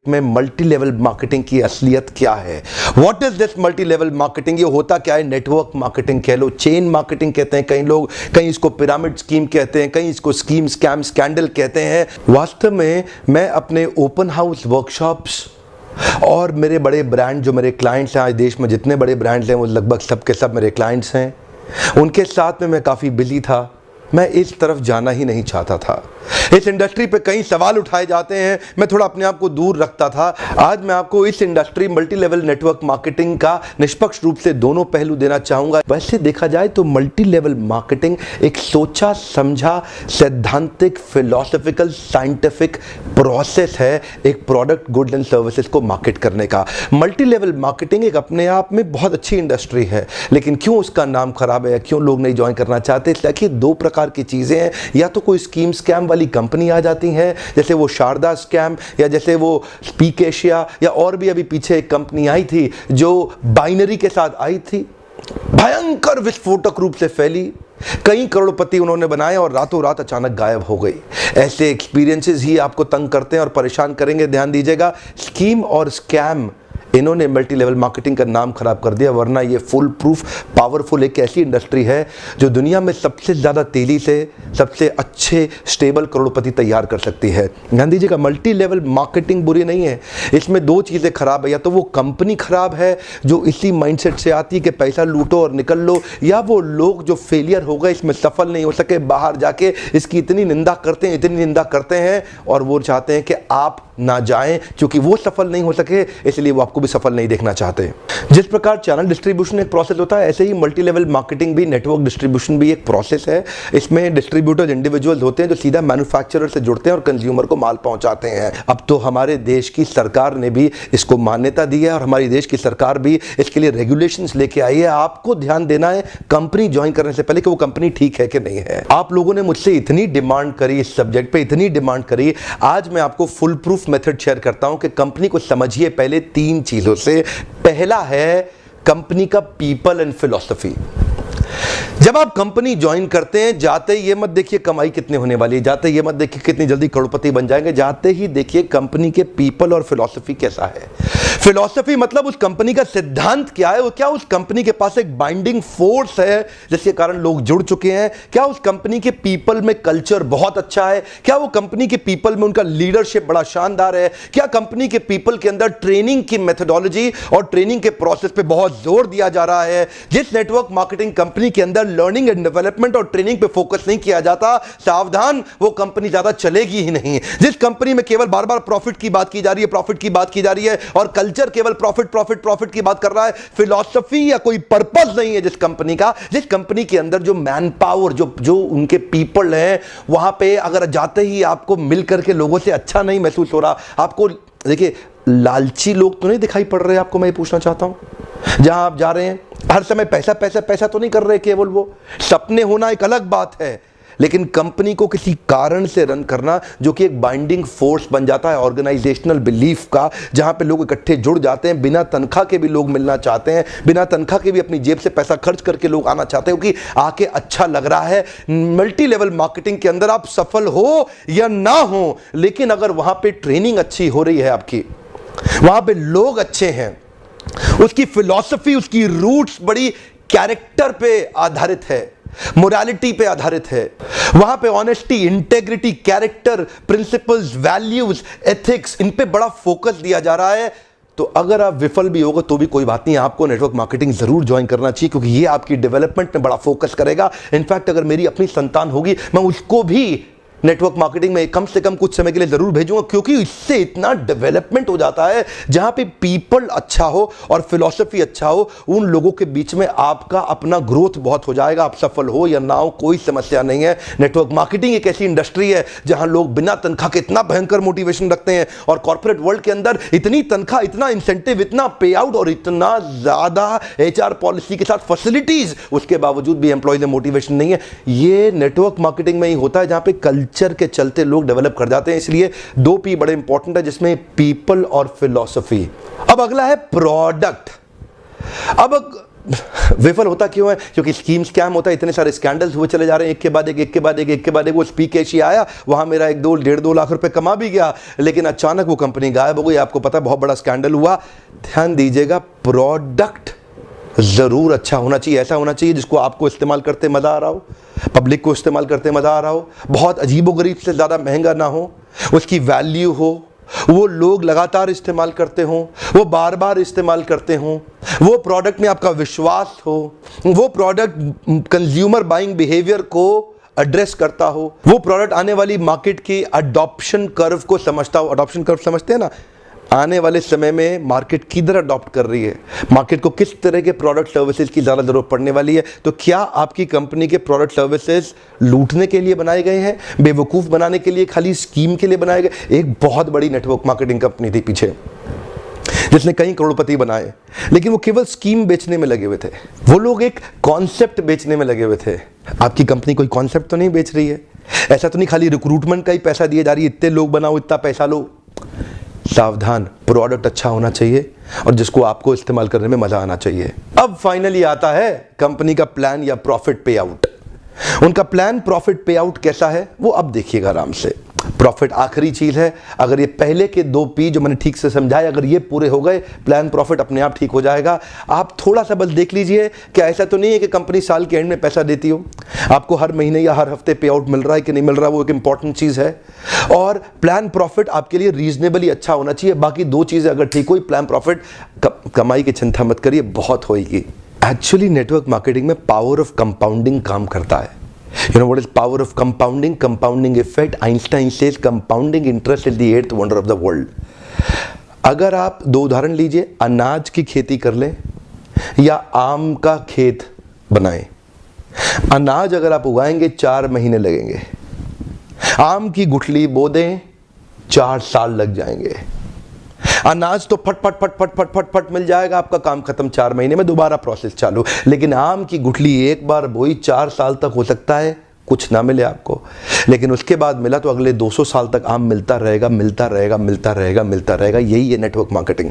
में multi level marketing की असलियत क्या है। What is this multi level marketing? ये होता क्या है? नेटवर्क मार्केटिंग कह लो, चेन मार्केटिंग कहते हैं कई लोग, कहीं इसको पिरामिड स्कीम कहते हैं, कहीं इसको स्कीम स्कैम स्कैंडल कहते हैं। वास्तव में मैं अपने ओपन हाउस वर्कशॉप्स और मेरे बड़े ब्रांड जो मेरे क्लाइंट्स हैं, आज देश में जितने बड़े ब्रांड्स हैं वो लगभग सब के सब मेरे क्लाइंट्स हैं, उनके साथ में मैं काफ़ी बिजी था। मैं इस तरफ जाना ही नहीं चाहता था। इस इंडस्ट्री पे कई सवाल उठाए जाते हैं, मैं थोड़ा अपने आप को दूर रखता था। आज मैं आपको इस industry multi level network marketing का निष्पक्ष रूप से दोनों पहलू देना चाहूंगा। वैसे देखा जाए तो मल्टी लेवल मार्केटिंग एक सोचा समझा सैद्धांतिक फिलोसॉफिकल साइंटिफिक प्रोसेस है एक प्रोडक्ट गुड्स एंड सर्विसेज को मार्केट करने का। मल्टी लेवल मार्केटिंग एक अपने आप में बहुत अच्छी इंडस्ट्री है, लेकिन क्यों उसका नाम खराब है, क्यों लोग नहीं ज्वाइन करना चाहते? देखिए, दो प्रकार की चीजें हैं। या तो कोई स्कीम स्कैम वाली कंपनी आ जाती है, जैसे वो शारदा स्कैम या जैसे वो स्पीक एशिया, या और भी अभी पीछे एक कंपनी आई थी जो बाइनरी के साथ आई थी, भयंकर विस्फोटक रूप से फैली, कई करोड़पति उन्होंने बनाए और रातों रात अचानक गायब हो गई। ऐसे एक्सपीरियंसेस ही आपको तंग करते हैं और परेशान करेंगे। ध्यान दीजिएगा, स्कीम और स्कैम इन्होंने मल्टी लेवल मार्केटिंग का नाम खराब कर दिया, वरना ये फुल प्रूफ पावरफुल एक ऐसी इंडस्ट्री है जो दुनिया में सबसे ज़्यादा तेजी से सबसे अच्छे स्टेबल करोड़पति तैयार कर सकती है। ध्यान दीजिएगा, मल्टी लेवल मार्केटिंग बुरी नहीं है, इसमें दो चीज़ें खराब है। या तो वो कंपनी खराब है जो इसी माइंडसेट से आती है कि पैसा लूटो और निकल लो, या वो लोग जो फेलियर हो गए, इसमें सफल नहीं हो सके, बाहर जाके इसकी इतनी निंदा करते हैं और वो चाहते हैं कि आप ना जाएं, क्योंकि वो सफल नहीं हो सके इसलिए वो आपको भी सफल नहीं देखना चाहते। जिस प्रकार चैनल डिस्ट्रीब्यूशन एक प्रोसेस होता है, ऐसे ही मल्टी लेवल मार्केटिंग भी, नेटवर्क डिस्ट्रीब्यूशन भी एक प्रोसेस है। इसमें डिस्ट्रीब्यूटर्स इंडिविजुअल्स होते हैं जो सीधा मैन्युफैक्चरर से जुड़ते हैं और कंज्यूमर को माल पहुंचाते हैं। अब तो हमारे देश की सरकार ने भी इसको मान्यता दी है और हमारी देश की सरकार भी इसके लिए रेगुलेशंस लेके आई है। आपको ध्यान देना है कंपनी ज्वाइन करने से पहले कि वो कंपनी ठीक है कि नहीं है। आप लोगों ने मुझसे इतनी डिमांड करी इस सब्जेक्ट पे, इतनी डिमांड करी, आज मैं आपको फुल प्रूफ मेथड शेयर करता हूं कि कंपनी को समझिए पहले तीन चीजों से। पहला है कंपनी का पीपल एंड फिलॉसफी। जब आप कंपनी ज्वाइन करते हैं, जाते ही ये मत देखिए कमाई कितनी होने वाली है, जाते ही ये मत देखिए कितनी जल्दी करोड़पति बन जाएंगे, जाते ही देखिए कंपनी के पीपल और फिलॉसफी कैसा है। फिलॉसफी मतलब उस कंपनी का सिद्धांत क्या है, वो क्या उस कंपनी के पास एक बाइंडिंग फोर्स है जिसके कारण लोग जुड़ चुके हैं, क्या उस कंपनी के पीपल में कल्चर बहुत अच्छा है, क्या वो कंपनी के पीपल में उनका लीडरशिप बड़ा शानदार है, क्या कंपनी के पीपल के अंदर ट्रेनिंग की मेथोडोलॉजी और ट्रेनिंग के प्रोसेस पे बहुत जोर दिया जा रहा है। जिस नेटवर्क मार्केटिंग कंपनी के अंदर लर्निंग एंड डेवलपमेंट और ट्रेनिंग पे फोकस नहीं किया जाता, सावधान, वो कंपनी ज्यादा चलेगी ही नहीं। जिस कंपनी में केवल बार बार प्रॉफिट की बात की जा रही है, प्रॉफिट की बात की जा रही है और कल्चर केवल प्रॉफिट प्रॉफिट प्रॉफिट की बात कर रहा है, फिलॉसफी या कोई पर्पस नहीं है जिस कंपनी का, जिस कंपनी के अंदर जो मैन पावर, जो उनके पीपल हैं, वहां पे अगर जाते ही आपको मिल करके लोगों से अच्छा नहीं महसूस हो रहा, आपको देखिए लालची लोग तो नहीं दिखाई पड़ रहे आपको, मैं ये पूछना चाहता हूं। जहां आप जा रहे हैं हर समय पैसा पैसा पैसा तो नहीं कर रहे केवल, वो सपने होना एक अलग बात है, लेकिन कंपनी को किसी कारण से रन करना जो कि एक बाइंडिंग फोर्स बन जाता है ऑर्गेनाइजेशनल बिलीफ का, जहां पे लोग इकट्ठे जुड़ जाते हैं, बिना तनख्वाह के भी लोग मिलना चाहते हैं, बिना तनख्वाह के भी अपनी जेब से पैसा खर्च करके लोग आना चाहते हैं क्योंकि आके अच्छा लग रहा है। मल्टी लेवल मार्केटिंग के अंदर आप सफल हो या ना हो, लेकिन अगर वहां पे ट्रेनिंग अच्छी हो रही है आपकी, वहां पे लोग अच्छे हैं, उसकी फिलॉसफी, उसकी रूट्स बड़ी कैरेक्टर पे आधारित है, मोरालिटी पे आधारित है, वहां पे honesty, integrity, character, principles, values, ethics, इन पे बड़ा फोकस दिया जा रहा है, तो अगर आप विफल भी होगा तो भी कोई बात नहीं, आपको नेटवर्क मार्केटिंग जरूर ज्वाइन करना चाहिए क्योंकि ये आपकी डेवलपमेंट में बड़ा फोकस करेगा। इनफैक्ट अगर मेरी अपनी संतान होगी, मैं उसको भी नेटवर्क मार्केटिंग में कम से कम कुछ समय के लिए जरूर भेजूंगा, क्योंकि इससे इतना डेवलपमेंट हो जाता है जहां पे पीपल अच्छा हो और फिलॉसफी अच्छा हो, उन लोगों के बीच में आपका अपना ग्रोथ बहुत हो जाएगा। आप सफल हो या ना हो कोई समस्या नहीं है। नेटवर्क मार्केटिंग एक ऐसी इंडस्ट्री है जहां लोग बिना तनख्वाह के इतना भयंकर मोटिवेशन रखते हैं और कॉर्पोरेट वर्ल्ड के अंदर इतनी तनख्वाह, इतना इंसेंटिव, इतना पे आउट और इतना ज्यादा एचआर पॉलिसी के साथ फैसिलिटीज, उसके बावजूद भी एम्प्लॉयज में मोटिवेशन नहीं है। ये नेटवर्क मार्केटिंग में ही होता है जहां पे कल्चर के चलते लोग डेवलप कर जाते हैं। इसलिए 2 P बड़े इंपॉर्टेंट है जिसमें पीपल और फिलॉसफी। अब अगला है प्रोडक्ट। अब विफल होता क्यों है? क्योंकि स्कीम स्कैम होता है, इतने सारे स्कैंडल्स हुए चले जा रहे हैं, एक के बाद एक, एक के बाद एक, एक के बाद एक। वो स्पीक एशिया आया, वहां मेरा 1-2 लाख रुपए कमा भी गया, लेकिन अचानक वो कंपनी गायब हो गई। आपको पता है बहुत बड़ा स्कैंडल हुआ। ध्यान दीजिएगा, प्रोडक्ट जरूर अच्छा होना चाहिए, ऐसा होना चाहिए जिसको आपको इस्तेमाल करते मजा आ रहा हो, पब्लिक को इस्तेमाल करते मजा आ रहा हो, बहुत अजीबोगरीब से ज्यादा महंगा ना हो, उसकी वैल्यू हो, वो लोग लगातार इस्तेमाल करते हों, वो बार बार इस्तेमाल करते हों, वो प्रोडक्ट में आपका विश्वास हो, वो प्रोडक्ट कंज्यूमर बाइंग बिहेवियर को एड्रेस करता हो, वो प्रोडक्ट आने वाली मार्केट की अडॉप्शन कर्व को समझता हो। अडॉप्शन कर्व समझते हैं ना, आने वाले समय में मार्केट किधर अडॉप्ट कर रही है, मार्केट को किस तरह के प्रोडक्ट सर्विसेज की ज़्यादा ज़रूरत पड़ने वाली है। तो क्या आपकी कंपनी के प्रोडक्ट सर्विसेज लूटने के लिए बनाए गए हैं, बेवकूफ़ बनाने के लिए, खाली स्कीम के लिए बनाए गए? एक बहुत बड़ी नेटवर्क मार्केटिंग कंपनी थी पीछे जिसने कई करोड़पति बनाए, लेकिन वो केवल स्कीम बेचने में लगे हुए थे। वो लोग एक कॉन्सेप्ट बेचने में लगे हुए थे। आपकी कंपनी कोई कॉन्सेप्ट तो नहीं बेच रही है, ऐसा तो नहीं खाली रिक्रूटमेंट का ही पैसा दिए जा रही है, इतने लोग बनाओ, इतना पैसा लो। सावधान, प्रोडक्ट अच्छा होना चाहिए और जिसको आपको इस्तेमाल करने में मजा आना चाहिए। अब फाइनली आता है कंपनी का प्लान या प्रॉफिट पे आउट। उनका प्लान प्रॉफिट पे आउट कैसा है वो अब देखिएगा आराम से। प्रॉफिट आखिरी चीज है। अगर ये पहले के 2 P जो मैंने ठीक से समझाए, अगर ये पूरे हो गए, प्लान प्रॉफिट अपने आप ठीक हो जाएगा। आप थोड़ा सा बस देख लीजिए कि ऐसा तो नहीं है कि कंपनी साल के एंड में पैसा देती हो, आपको हर महीने या हर हफ्ते पे आउट मिल रहा है कि नहीं मिल रहा, वो एक इंपॉर्टेंट चीज है। और प्लान प्रॉफिट आपके लिए रीजनेबली अच्छा होना चाहिए। बाकी 2 चीजें अगर ठीक हुई, प्लान प्रॉफिट, कमाई की चिंता मत करिए, बहुत होगी। एक्चुअली नेटवर्क मार्केटिंग में पावर ऑफ कंपाउंडिंग काम करता है। You know what is power of compounding? Compounding effect. Einstein says compounding interest is the 8th wonder of the world. अगर आप 2 उदाहरण लीजिए, अनाज की खेती कर लें या आम का खेत बनाएं। अनाज अगर आप उगाएंगे 4 महीने लगेंगे, आम की गुठली बो दें 4 साल लग जाएंगे। अनाज तो फट फट फट फट फट फट फट मिल जाएगा, आपका काम खत्म, 4 महीने में दोबारा प्रोसेस चालू। लेकिन आम की गुठली एक बार बोई 4 साल तक हो सकता है कुछ ना मिले आपको, लेकिन उसके बाद मिला तो अगले 200 साल तक आम मिलता रहेगा, मिलता रहेगा, मिलता रहेगा, मिलता रहेगा। यही है नेटवर्क मार्केटिंग।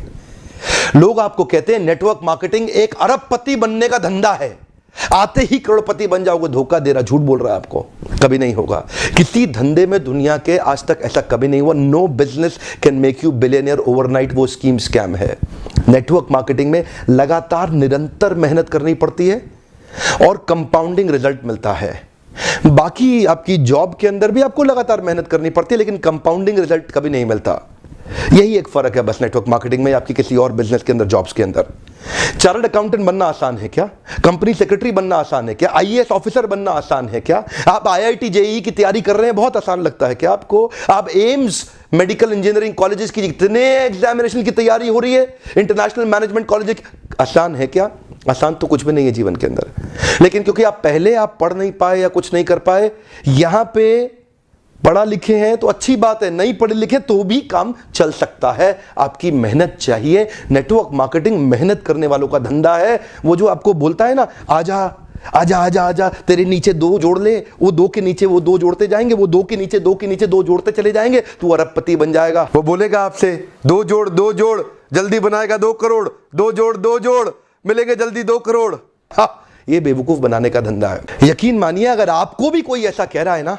लोग आपको कहते हैं नेटवर्क मार्केटिंग एक अरबपति बनने का धंधा है, आते ही करोड़पति बन जाओगे। धोखा दे रहा, झूठ बोल रहा है आपको, कभी नहीं होगा। किसी धंधे में दुनिया के आज तक ऐसा कभी नहीं हुआ। No business can make you billionaire overnight, वो स्कीम स्कैम है। नेटवर्क मार्केटिंग में लगातार निरंतर मेहनत करनी पड़ती है और कंपाउंडिंग रिजल्ट मिलता है। बाकी आपकी जॉब के अंदर भी आपको लगातार मेहनत करनी पड़ती है, लेकिन कंपाउंडिंग रिजल्ट कभी नहीं मिलता। यही एक फर्क है बस नेटवर्क मार्केटिंग में आपकी किसी और बिजनेस के अंदर, जॉब्स के अंदर। चार्टर्ड अकाउंटेंट बनना आसान है क्या? कंपनी सेक्रेटरी बनना आसान है क्या? आईएएस ऑफिसर बनना आसान है क्या? आप आईआईटी जेईई की तैयारी कर रहे हैं, बहुत आसान लगता है क्या आपको? आप एम्स मेडिकल इंजीनियरिंग कॉलेजेस की जितने एग्जामिनेशन की तैयारी हो रही है, इंटरनेशनल मैनेजमेंट कॉलेज, आसान है क्या? आसान तो कुछ भी नहीं है जीवन के अंदर। लेकिन क्योंकि आप पहले पढ़ नहीं पाए या कुछ नहीं कर पाए, यहां पे पढ़ा लिखे हैं तो अच्छी बात है, नहीं पढ़े लिखे तो भी काम चल सकता है। आपकी मेहनत चाहिए। नेटवर्क मार्केटिंग मेहनत करने वालों का धंधा है। वो जो आपको बोलता है ना, आजा आजा आजा आजा, तेरे नीचे 2 जोड़ ले, वो 2 के नीचे वो 2 जोड़ते जाएंगे, वो 2 के नीचे 2 के नीचे 2 जोड़ते चले जाएंगे, तू अरबपति बन जाएगा। वो बोलेगा आपसे 2 जोड़ जल्दी बनाएगा 2 करोड़, 2 जोड़ मिलेंगे जल्दी 2 करोड़। हाँ, ये बेवकूफ बनाने का धंधा है। यकीन मानिए, अगर आपको भी कोई ऐसा कह रहा है ना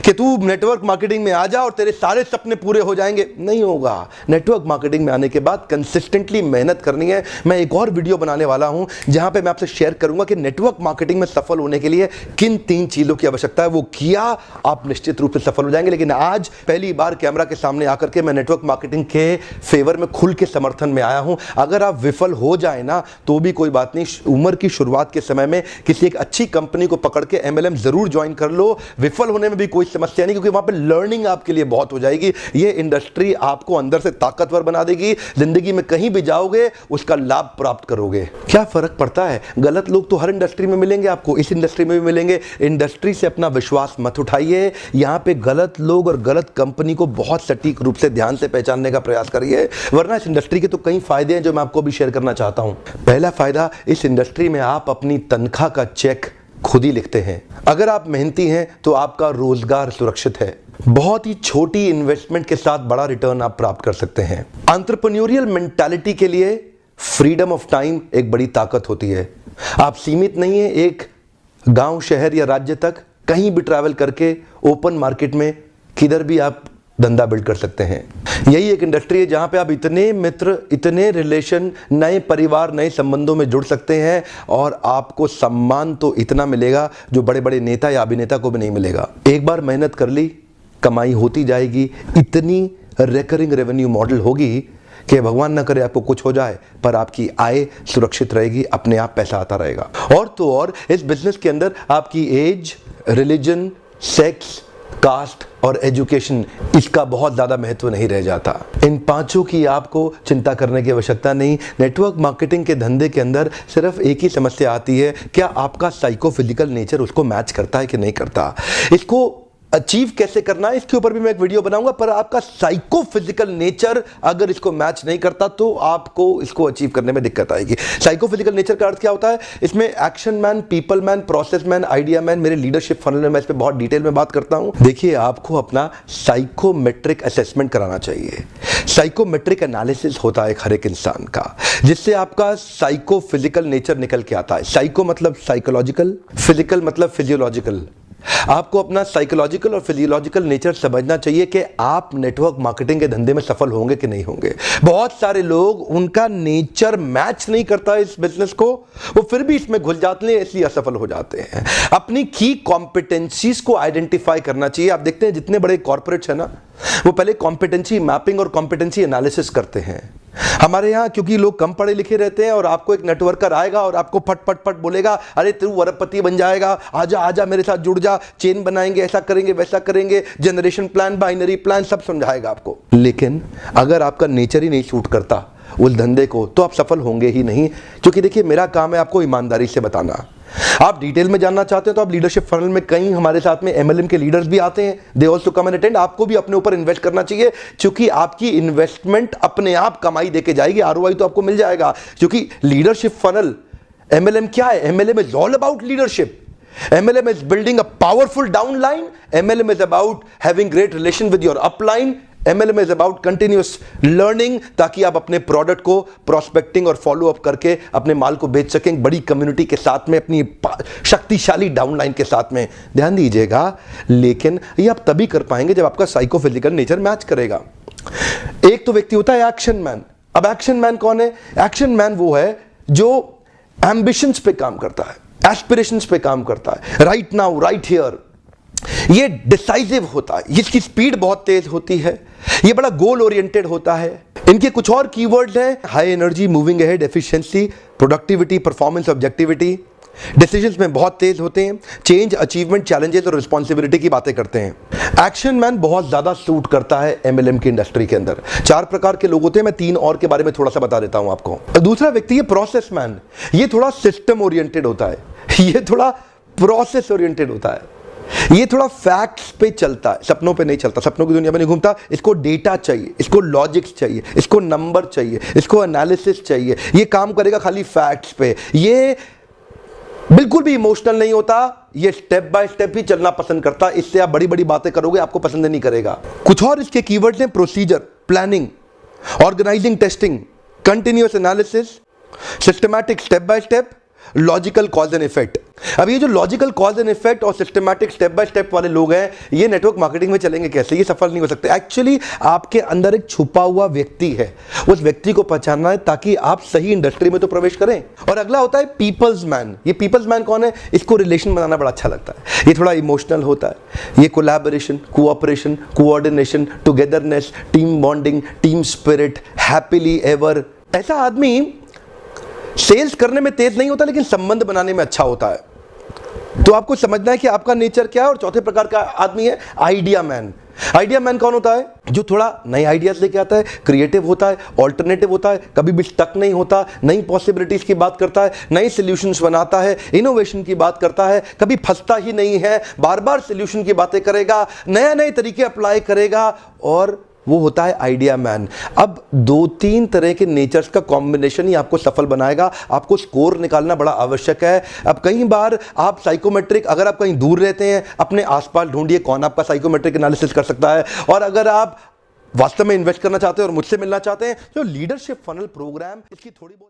कि तू नेटवर्क मार्केटिंग में आ जा और तेरे सारे सपने पूरे हो जाएंगे, नहीं होगा। नेटवर्क मार्केटिंग में आने के बाद कंसिस्टेंटली मेहनत करनी है। मैं एक और वीडियो बनाने वाला हूं जहां पे मैं आपसे शेयर करूंगा कि नेटवर्क मार्केटिंग में सफल होने के लिए किन 3 चीजों की आवश्यकता है। वो किया आप निश्चित रूप से सफल हो जाएंगे। लेकिन आज पहली बार कैमरा के सामने आकर के मैं नेटवर्क मार्केटिंग के फेवर में खुल के समर्थन में आया हूं। अगर आप विफल हो जाए ना तो भी कोई बात नहीं, उम्र की शुरुआत के समय में किसी एक अच्छी कंपनी को पकड़ के MLM जरूर ज्वाइन कर लो। विफल होने में भी कोई समस्या नहीं, क्योंकि वहां पे लर्निंग आपके लिए बहुत हो जाएगी। ये इंडस्ट्री आपको अंदर से ताकतवर बना देगी। जिंदगी में कहीं भी जाओगे उसका लाभ प्राप्त करोगे। क्या फर्क पड़ता है? गलत लोग तो हर इंडस्ट्री में मिलेंगे आपको, इस इंडस्ट्री में भी मिलेंगे। इंडस्ट्री से अपना विश्वास मत उठाइए। यहां पे गलत लोग और गलत कंपनी को बहुत सटीक रूप से ध्यान से पहचानने का प्रयास करिए, वरना इस इंडस्ट्री के तो कई फायदे हैं जो मैं आपको भी शेयर करना चाहता हूं। पहला फायदा, इस इंडस्ट्री में आप अपनी तनख्वाह का चेक खुद ही लिखते हैं। अगर आप मेहनती हैं तो आपका रोजगार सुरक्षित है। बहुत ही छोटी इन्वेस्टमेंट के साथ बड़ा रिटर्न आप प्राप्त कर सकते हैं। एंटरप्रेन्योरियल मेंटालिटी के लिए फ्रीडम ऑफ टाइम एक बड़ी ताकत होती है। आप सीमित नहीं है एक गांव, शहर या राज्य तक, कहीं भी ट्रैवल करके ओपन मार्केट में किधर भी आप धंधा बिल्ड कर सकते हैं। यही एक इंडस्ट्री है जहां पे आप इतने मित्र, इतने रिलेशन, नए परिवार, नए संबंधों में जुड़ सकते हैं और आपको सम्मान तो इतना मिलेगा जो बड़े बड़े नेता या अभिनेता को भी नहीं मिलेगा। एक बार मेहनत कर ली, कमाई होती जाएगी। इतनी रिकरिंग रेवेन्यू मॉडल होगी कि भगवान ना करे आपको कुछ हो जाए पर आपकी आय सुरक्षित रहेगी, अपने आप पैसा आता रहेगा। और तो और इस बिजनेस के अंदर आपकी एज, रिलीजन, सेक्स, कास्ट और एजुकेशन, इसका बहुत ज्यादा महत्व नहीं रह जाता। इन पांचों की आपको चिंता करने की आवश्यकता नहीं। नेटवर्क मार्केटिंग के धंधे के अंदर सिर्फ एक ही समस्या आती है, क्या आपका साइकोफिजिकल नेचर उसको मैच करता है कि नहीं करता। इसको अचीव कैसे करना है इसके ऊपर भी मैं एक वीडियो बनाऊंगा, पर आपका साइकोफिजिकल नेचर अगर इसको मैच नहीं करता तो आपको इसको अचीव करने में दिक्कत आएगी। साइकोफिजिकल नेचर का अर्थ क्या होता है? इसमें action man, people man, process man, idea man, मेरे लीडरशिप फनल में मैं इस पर बहुत डिटेल में बात करता हूं। देखिए, आपको अपना साइकोमेट्रिक असेसमेंट कराना चाहिए। साइकोमेट्रिक एनालिसिस होता है हर एक इंसान का, जिससे आपका साइकोफिजिकल नेचर निकल के आता है। साइको मतलब साइकोलॉजिकल, फिजिकल मतलब फिजियोलॉजिकल। आपको अपना साइकोलॉजिकल और फिजियोलॉजिकल नेचर समझना चाहिए कि आप नेटवर्क मार्केटिंग के धंधे में सफल होंगे कि नहीं होंगे। बहुत सारे लोग, उनका नेचर मैच नहीं करता इस बिजनेस को, वो फिर भी इसमें घुल जाते हैं, इसलिए असफल हो जाते हैं। अपनी की कॉम्पिटेंसीज को आइडेंटिफाई करना चाहिए। आप देखते हैं जितने बड़े कॉर्पोरेट्स हैं ना, वो पहले कॉम्पिटेंसी मैपिंग और कॉम्पिटेंसी एनालिसिस करते हैं। हमारे यहाँ क्योंकि लोग कम पढ़े लिखे रहते हैं और आपको एक नेटवर्कर आएगा और आपको फट फट फट बोलेगा, अरे तू अरबपति बन जाएगा, आजा आजा मेरे साथ जुड़ जा, चेन बनाएंगे, ऐसा करेंगे, वैसा करेंगे, जनरेशन प्लान, बाइनरी प्लान, सब समझाएगा आपको। लेकिन अगर आपका नेचर ही नहीं सूट करता उस धंधे को, तो आप सफल होंगे ही नहीं। क्योंकि देखिए, मेरा काम है आपको ईमानदारी से बताना। आप डिटेल में जानना चाहते हैं तो आप लीडरशिप फनल में कई हमारे साथ में एमएलएम के लीडर्स भी आते हैं, they also come and attend. आपको भी अपने ऊपर इन्वेस्ट करना चाहिए, क्योंकि आपकी इन्वेस्टमेंट अपने आप कमाई देके जाएगी, आरओआई तो आपको मिल जाएगा। क्योंकि लीडरशिप फनल, एमएलएम क्या है? MLM is all about leadership. MLM is building a powerful downline. MLM is about having great relation with your upline. MLM is about continuous learning, ताकि आप अपने प्रोडक्ट को प्रोस्पेक्टिंग और फॉलो अप करके अपने माल को बेच सकें बड़ी कम्युनिटी के साथ में, अपनी शक्तिशाली डाउनलाइन के साथ में। ध्यान दीजिएगा, लेकिन ये आप तभी कर पाएंगे जब आपका साइकोफिजिकल नेचर मैच करेगा। एक तो व्यक्ति होता है एक्शन मैन। अब एक्शन मैन कौन है? एक्शन मैन वो है जो एम्बिशंस पे काम करता है, एस्पिरेशंस पे काम करता है, राइट नाउ, राइट हियर। ये डिसाइसिव होता है, इसकी स्पीड बहुत तेज होती है, ये बड़ा गोल ओरिएंटेड होता है। इनके कुछ और कीवर्ड्स हैं: high energy, moving ahead, efficiency, productivity, performance, objectivity. Decisions में बहुत तेज होते हैं, चेंज, अचीवमेंट, चैलेंजेस और रिस्पॉन्सिबिलिटी की बातें करते हैं। एक्शन मैन बहुत ज्यादा सूट करता है एमएलएम की इंडस्ट्री के अंदर। 4 प्रकार के लोग होते हैं, मैं 3 और के बारे में थोड़ा सा बता देता हूं आपको। दूसरा व्यक्ति है प्रोसेस मैन। ये थोड़ा सिस्टम ओरिएंटेड होता है, ये थोड़ा प्रोसेस ओरिएंटेड होता है, ये थोड़ा फैक्ट्स पे चलता है, सपनों पे नहीं चलता, सपनों की दुनिया में नहीं घूमता। इसको डेटा चाहिए, इसको लॉजिक्स चाहिए, इसको नंबर चाहिए, इसको एनालिसिस चाहिए। ये काम करेगा खाली फैक्ट्स पे। ये बिल्कुल भी इमोशनल नहीं होता, ये स्टेप बाय स्टेप ही चलना पसंद करता। इससे आप बड़ी बड़ी बातें करोगे, आपको पसंद नहीं करेगा। कुछ और इसके कीवर्ड्स हैं: procedure, planning, organising, testing, continuous analysis, systematic step by step, logical cause and effect. अब ये जो लॉजिकल कॉज एंड इफेक्ट और सिस्टमैटिक स्टेप बाय स्टेप वाले लोग हैं, ये नेटवर्क मार्केटिंग में चलेंगे कैसे? ये सफल नहीं हो सकते। एक्चुअली आपके अंदर एक छुपा हुआ व्यक्ति है, उस व्यक्ति को पहचानना है ताकि आप सही इंडस्ट्री में तो प्रवेश करें। और अगला होता है पीपल्स मैन। ये पीपल्स मैन कौन है? इसको रिलेशन बनाना बड़ा अच्छा लगता है, ये थोड़ा इमोशनल होता है, ये collaboration, cooperation, coordination, togetherness, team bonding, team spirit, happily ever. ऐसा आदमी सेल्स करने में तेज नहीं होता, लेकिन संबंध बनाने में अच्छा होता है। तो आपको समझना है कि आपका नेचर क्या है। और चौथे प्रकार का आदमी है आइडिया मैन। आइडिया मैन कौन होता है? जो थोड़ा नए आइडियाज लेके आता है, क्रिएटिव होता है, ऑल्टरनेटिव होता है, कभी भी स्टक नहीं होता, नई पॉसिबिलिटीज की बात करता है, नए सॉल्यूशंस बनाता है, इनोवेशन की बात करता है, कभी फंसता ही नहीं है, बार बार सॉल्यूशन की बातें करेगा, नए नए तरीके अप्लाई करेगा, और वो होता है आइडिया मैन। अब 2-3 तरह के नेचर्स का कॉम्बिनेशन ही आपको सफल बनाएगा। आपको स्कोर निकालना बड़ा आवश्यक है। अब कई बार आप साइकोमेट्रिक, अगर आप कहीं दूर रहते हैं, अपने आसपास ढूंढिए कौन आपका साइकोमेट्रिक एनालिसिस कर सकता है। और अगर आप वास्तव में इन्वेस्ट करना चाहते हैं और मुझसे मिलना चाहते हैं, जो लीडरशिप फनल प्रोग्राम, इसकी थोड़ी बहुत